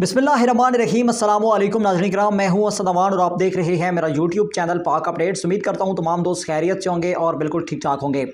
बिस्मिल्लाहिर्रहमानिर्रहीम अस्सलामु अलैकुम नाज़रीन किराम, मैं हूं असद अमान और आप देख रहे हैं मेरा यूट्यूब चैनल पाक अपडेट्स। उम्मीद करता हूं तमाम दोस्त खैरियत से होंगे और बिल्कुल ठीक ठाक होंगे।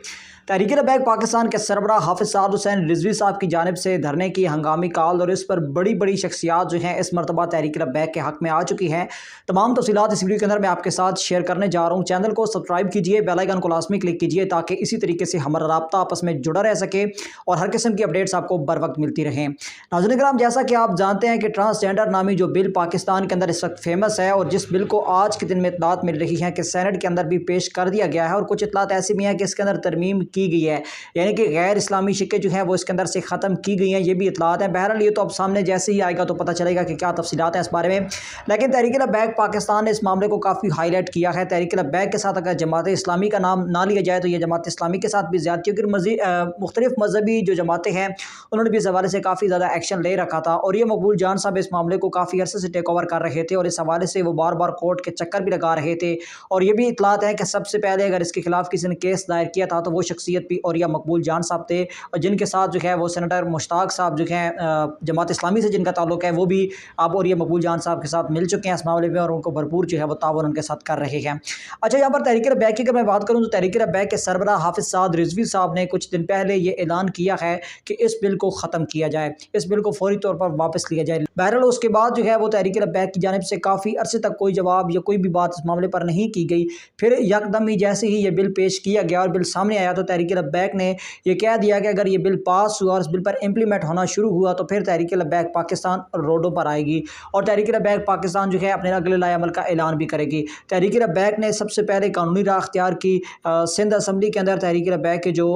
तहरीक लबैक पाकिस्तान के सरबरा हाफिज़ साद हुसैन रिजवी साहब की जानिब से धरने की हंगामी कॉल और इस पर बड़ी बड़ी शख्सियात जो हैं इस मरतबा तहरीक लबैक के हक़ में आ चुकी हैं। तमाम तफसीलात इस वीडियो के अंदर मैं आपके साथ शेयर करने जा रहा हूँ। चैनल को सब्सक्राइब कीजिए, बेल आइकन को लाजमी क्लिक कीजिए ताकि इसी तरीके से हमारा राब्ता आपस में जुड़ा रह सके और हर किस्म की अपडेट्स आपको बर वक्त मिलती रहें। नाज़रीन किराम, जैसा कि आप जानते हैं कि ट्रांसजेंडर नामी जो बिल पाकिस्तान के अंदर इस वक्त फेमस है और जिस बिल को आज के दिन में इत्तलात मिल रही है कि सेनेट के अंदर भी पेश कर दिया गया है और कुछ इत्तलात ऐसी भी हैं कि इसके अंदर तरमीम की गई है, यानी कि गैर इस्लामी शिक्के जो हैं वो इसके अंदर से ख़त्म की गई हैं, ये भी इत्तलात है। बहरहाल ये तो अब सामने जैसे ही आएगा तो पता चलेगा कि क्या तफसीलात हैं इस बारे में। लेकिन तहरीक लबैक पाकिस्तान ने इस मामले को काफ़ी हाईलाइट किया है। तहरीक लबैक के साथ अगर जमात इस्लामी का नाम ना लिया जाए तो ये जमात इस्लामी के साथ भी ज़्यादती, क्योंकि मज़ीद मुख्तलिफ मजहबी जो जमातें हैं उन्होंने भी इस हवाले से काफ़ी ज़्यादा एक्शन ले रखा था और ये मकबूल जान साहब इस मामले को काफ़ी अरसे से टेक ओवर कर रहे थे और इस हवाले से वो बार बार कोर्ट के चक्कर भी लगा रहे थे। और ये भी इत्तलात है कि सबसे पहले अगर इसके खिलाफ किसी ने केस दायर किया था तो वो शख्सियत भी और या मकबूल जान साहब थे, जिनके साथ जो है वो सेनेटर मुश्ताक साहब जो हैं जमात इस्लामी से जिनका ताल्लुक है वो भी आप और ये मकबूल जान साहब के साथ मिल चुके हैं इस मामले में और उनको भरपूर जो है वो ताउन उनके साथ कर रहे हैं। अच्छा, यहाँ पर तहरीक लबैक की अगर मैं बात करूँ तो तहरीक लबैक के सरबरा हाफिज़ साद रिजवी साहब ने कुछ दिन पहले ये ऐलान किया है कि इस बिल को ख़त्म किया जाए, इस बिल को फौरी तौर पर वापस लिया जाए। बहरहाल उसके बाद जो है वो तहरीक लबैक की जानिब से काफ़ी अरसे तक कोई जवाब या कोई भी बात इस मामले पर नहीं की गई। फिर यकदम ही जैसे ही ये बिल पेश किया गया और बिल सामने आया तो तहरीक लबैक ने यह कह दिया कि अगर ये बिल पास हुआ और इस बिल पर इम्प्लीमेंट होना शुरू हुआ तो फिर तहरीक लबैक पाकिस्तान रोडों पर आएगी और तहरीक लबैक पाकिस्तान जो है अपने अगले लाए अमल का ऐलान भी करेगी। तहरीक लबैक ने सबसे पहले कानूनी राह अख्तियार की। सिंध असम्बली के अंदर तहरीक लबैक के जो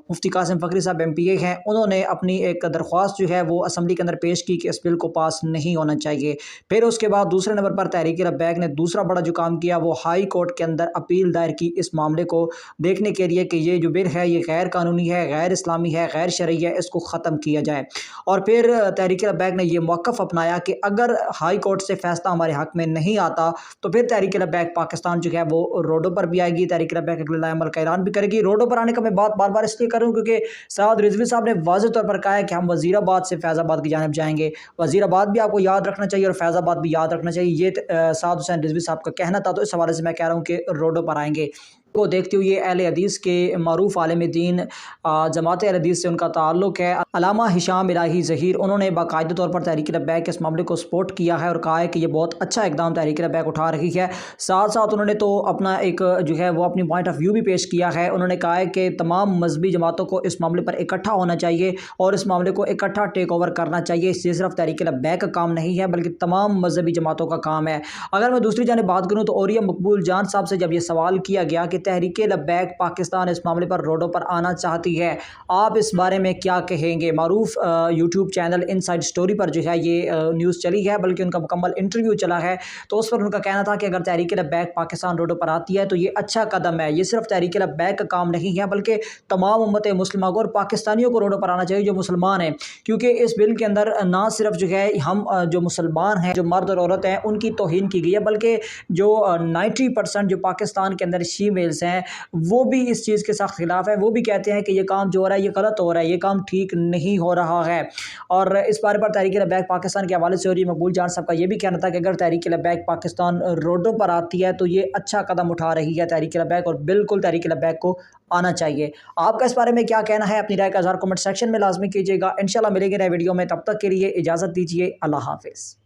मुफ्ती कासिम फ़खरी साहब MPA हैं उन्होंने अपनी एक दरख्वास्त जो है वो असम्बली के अंदर पेश की कि इस बिल को पास नहीं होना चाहिए। फिर उसके बाद दूसरे नंबर पर तहरीक लबैक ने दूसरा बड़ा जो काम किया वो हाई कोर्ट के अंदर अपील दायर की इस मामले को देखने के लिए कि ये जो बिल है ये गैर कानूनी है, गैर इस्लामी है, गैर शरई है, इसको ख़त्म किया जाए। और फिर तहरीक लबैक ने यह मौक़िफ़ अपनाया कि अगर हाई कोर्ट से फ़ैसला हमारे हक़ में नहीं आता तो फिर तहरीक लबैक पाकिस्तान जो है वो रोडों पर भी आएगी, तहरीक लबैक अगले लाए अमल का ऐलान भी करेगी। रोडों पर आने का मैं बात बार बार इसलिए कर रहा हूँ क्योंकि साद रिजवी साहब ने वाज़ेह तौर पर कहा है कि हम वज़ीराबाद से फैज़ाबाद की जानिब जाएंगे। वज़ीराबाद भी आपको याद रखना चाहिए और फैज़ाबाद भी याद रखना चाहिए, ये साद हुसैन रिजवी साहब का कहना था। तो इस हवाले से मैं कह रहा हूँ कि रोडों पर आएंगे को देखते हुए अहले हदीस के मारूफ आलिम दीन जमात अहले हदीस से उनका ताल्लुक है अल्लामा हिशाम इलाही ज़हीर, उन्होंने बाकायदा तौर पर तहरीक लबैक के इस मामले को सपोर्ट किया है और कहा है कि ये बहुत अच्छा इकदाम तहरीक लबैक उठा रही है। साथ साथ उन्होंने तो अपना एक जो है वो अपनी पॉइंट ऑफ व्यू भी पेश किया है। उन्होंने कहा है कि तमाम मजहबी जमातों को इस मामले पर इकट्ठा होना चाहिए और इस मामले को इकट्ठा टेक ओवर करना चाहिए। ये सिर्फ तहरीक लबैक का काम नहीं है बल्कि तमाम मजहबी जमातों का काम है। अगर मैं दूसरी जानिब बात करूँ तो और मकबूल जान साहब से जब ये सवाल किया गया कि तहरीक लबैक पाकिस्तान इस मामले पर रोडों पर आना चाहती है, आप इस बारे में क्या कहेंगे? मारूफ यूट्यूब चैनल इनसाइड स्टोरी पर जो है ये न्यूज़ चली है, बल्कि उनका मुकम्मल इंटरव्यू चला है। तो उस पर उनका कहना था कि अगर तहरीक लबैक पाकिस्तान रोडों पर आती है तो ये अच्छा कदम है। ये सिर्फ तहरीक लबैक का काम नहीं है बल्कि तमाम उम्मत मुस्लिमा को और पाकिस्तानियों को रोडों पर आना चाहिए जो मुसलमान हैं, क्योंकि इस बिल के अंदर ना सिर्फ जो है हम जो मुसलमान हैं, जो मर्द और औरत हैं, उनकी तौहीन की गई है, बल्कि जो 90% जो पाकिस्तान के अंदर फीमेल्स हैं वो भी इस चीज़ के सख्त खिलाफ है। वो भी कहते हैं कि ये काम जो हो रहा है ये गलत हो रहा है, ये काम ठीक नहीं हो रहा है। और इस बारे पर तहरीक लबैक पाकिस्तान के हवाले से और ये मकबूल जान साहब का ये भी कहना था कि अगर तहरीक लबैक पाकिस्तान रोडों पर आती है तो ये अच्छा कदम उठा रही है तहरीक लबैक और बिल्कुल तहरीक लबैक को आना चाहिए। आपका इस बारे में क्या कहना है? अपनी राय का इज़हार कमेंट सेक्शन में लाजमी कीजिएगा। इंशाल्लाह मिलेंगे नए वीडियो में, तब तक के लिए इजाज़त दीजिए। अल्लाह हाफिज़।